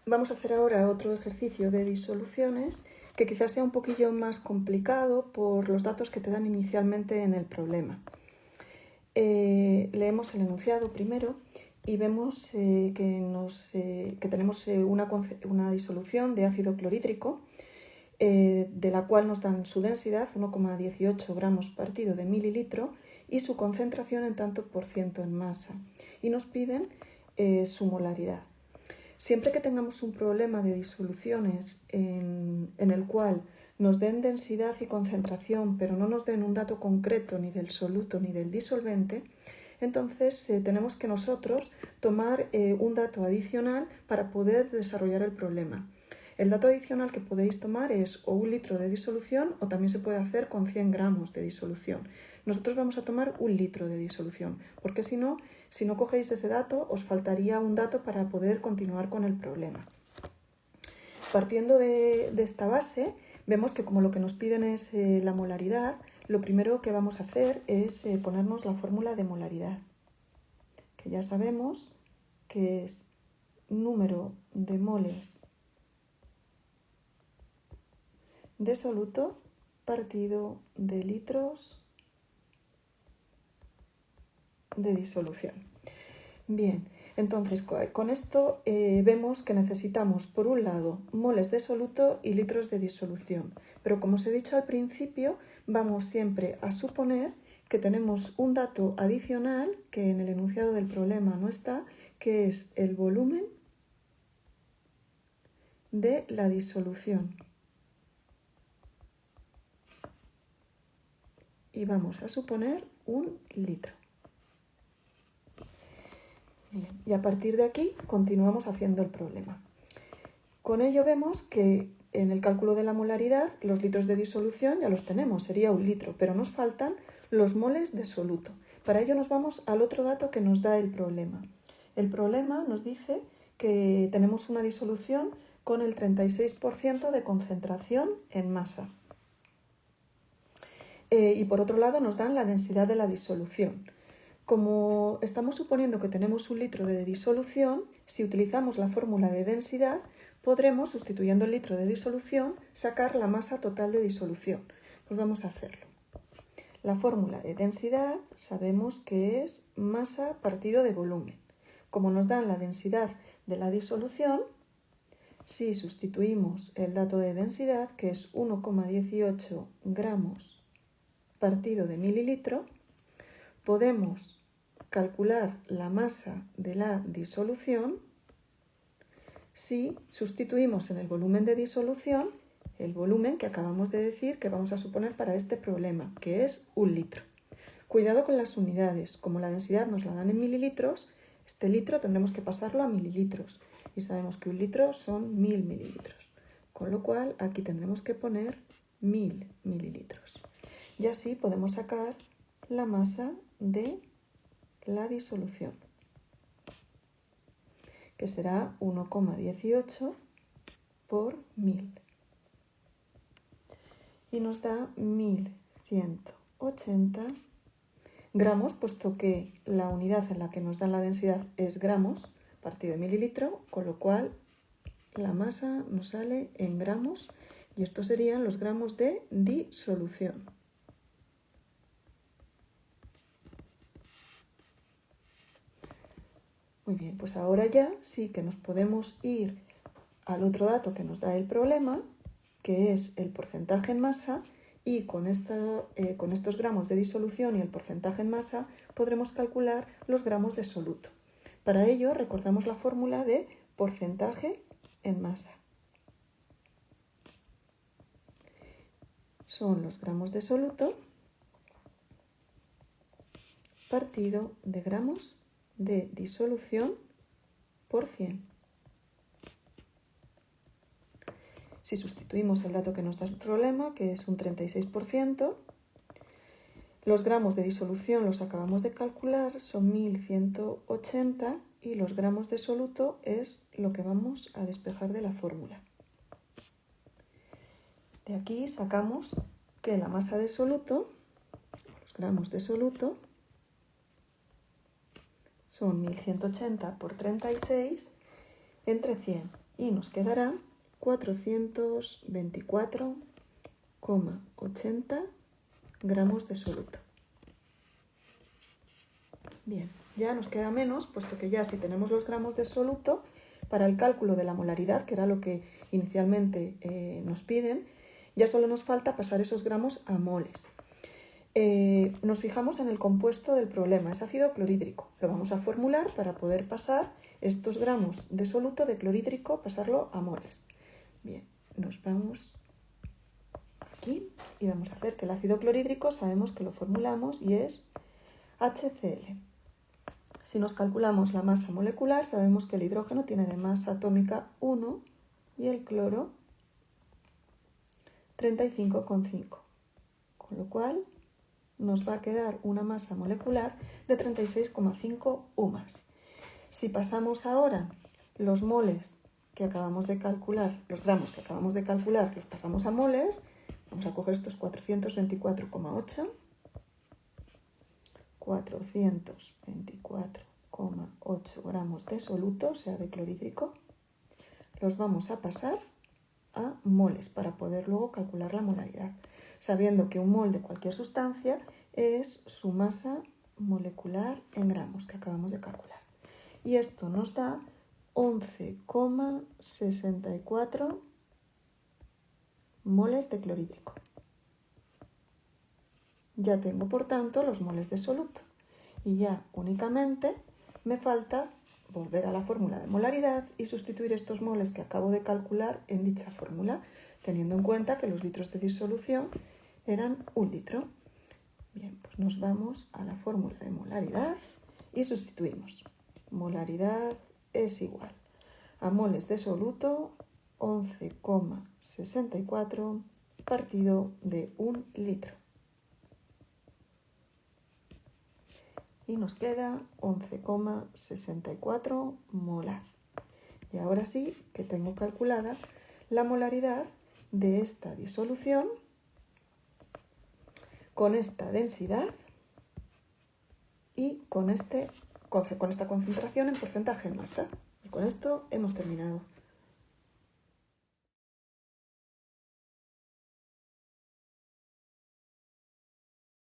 Vamos a hacer ahora otro ejercicio de disoluciones que quizás sea un poquillo más complicado por los datos que te dan inicialmente en el problema. Leemos el enunciado primero y vemos que tenemos una disolución de ácido clorhídrico de la cual nos dan su densidad, 1,18 gramos partido de mililitro, y su concentración en tanto por ciento en masa. Y nos piden su molaridad. Siempre que tengamos un problema de disoluciones en el cual nos den densidad y concentración, pero no nos den un dato concreto ni del soluto ni del disolvente, entonces tenemos que nosotros tomar un dato adicional para poder desarrollar el problema. El dato adicional que podéis tomar es o 1 litro de disolución o también se puede hacer con 100 gramos de disolución. Nosotros vamos a tomar 1 litro de disolución, porque si no cogéis ese dato, os faltaría un dato para poder continuar con el problema. Partiendo de esta base, vemos que como lo que nos piden es la molaridad, lo primero que vamos a hacer es ponernos la fórmula de molaridad, que ya sabemos que es número de moles de soluto partido de litros de disolución. Bien, entonces con esto vemos que necesitamos por un lado moles de soluto y litros de disolución, pero como os he dicho al principio, vamos siempre a suponer que tenemos un dato adicional que en el enunciado del problema no está, que es el volumen de la disolución. Y vamos a suponer 1 litro. Bien, y a partir de aquí continuamos haciendo el problema. Con ello vemos que en el cálculo de la molaridad los litros de disolución ya los tenemos, sería 1 litro, pero nos faltan los moles de soluto. Para ello nos vamos al otro dato que nos da el problema. El problema nos dice que tenemos una disolución con el 36% de concentración en masa. Y por otro lado nos dan la densidad de la disolución. Como estamos suponiendo que tenemos 1 litro de disolución, si utilizamos la fórmula de densidad, podremos, sustituyendo el litro de disolución, sacar la masa total de disolución. Pues vamos a hacerlo. La fórmula de densidad sabemos que es masa partido de volumen. Como nos dan la densidad de la disolución, si sustituimos el dato de densidad, que es 1,18 gramos partido de mililitro, podemos calcular la masa de la disolución si sustituimos en el volumen de disolución el volumen que acabamos de decir que vamos a suponer para este problema, que es 1 litro. Cuidado con las unidades, como la densidad nos la dan en mililitros, este litro tendremos que pasarlo a mililitros y sabemos que 1 litro son 1000 mililitros, con lo cual aquí tendremos que poner 1000 mililitros. Y así podemos sacar la masa de la disolución, que será 1,18 por 1000. Y nos da 1180 gramos, puesto que la unidad en la que nos dan la densidad es gramos partido de mililitro, con lo cual la masa nos sale en gramos y estos serían los gramos de disolución. Muy bien, pues ahora ya sí que nos podemos ir al otro dato que nos da el problema, que es el porcentaje en masa, y con estos gramos de disolución y el porcentaje en masa podremos calcular los gramos de soluto. Para ello recordamos la fórmula de porcentaje en masa. Son los gramos de soluto partido de gramos de disolución por 100. Si sustituimos el dato que nos da el problema, que es un 36%, los gramos de disolución los acabamos de calcular, son 1180 y los gramos de soluto es lo que vamos a despejar de la fórmula. De aquí sacamos que la masa de soluto, los gramos de soluto, son 1180 por 36 entre 100. y nos quedará 424,80 gramos de soluto. Bien, ya nos queda menos, puesto que ya si tenemos los gramos de soluto, para el cálculo de la molaridad, que era lo que inicialmente nos piden, ya solo nos falta pasar esos gramos a moles. Nos fijamos en el compuesto del problema, es ácido clorhídrico. Lo vamos a formular para poder pasar estos gramos de soluto de clorhídrico, pasarlo a moles. Bien, nos vamos aquí y vamos a hacer que el ácido clorhídrico sabemos que lo formulamos y es HCl. Si nos calculamos la masa molecular, sabemos que el hidrógeno tiene de masa atómica 1 y el cloro 35,5, con lo cual nos va a quedar una masa molecular de 36,5 UMAS. Si pasamos ahora los moles que acabamos de calcular, los gramos que acabamos de calcular, los pasamos a moles, vamos a coger estos 424,8. 424,8 gramos de soluto, o sea, de clorhídrico, los vamos a pasar a moles para poder luego calcular la molaridad, sabiendo que un mol de cualquier sustancia es su masa molecular en gramos que acabamos de calcular. Y esto nos da 11,64 moles de clorhídrico. Ya tengo, por tanto, los moles de soluto y ya únicamente me falta volver a la fórmula de molaridad y sustituir estos moles que acabo de calcular en dicha fórmula, teniendo en cuenta que los litros de disolución eran 1 litro. Bien, pues nos vamos a la fórmula de molaridad y sustituimos. Molaridad es igual a moles de soluto 11,64 partido de 1 litro. Y nos queda 11,64 molar. Y ahora sí que tengo calculada la molaridad de esta disolución con esta densidad y con esta concentración en porcentaje en masa. Y con esto hemos terminado.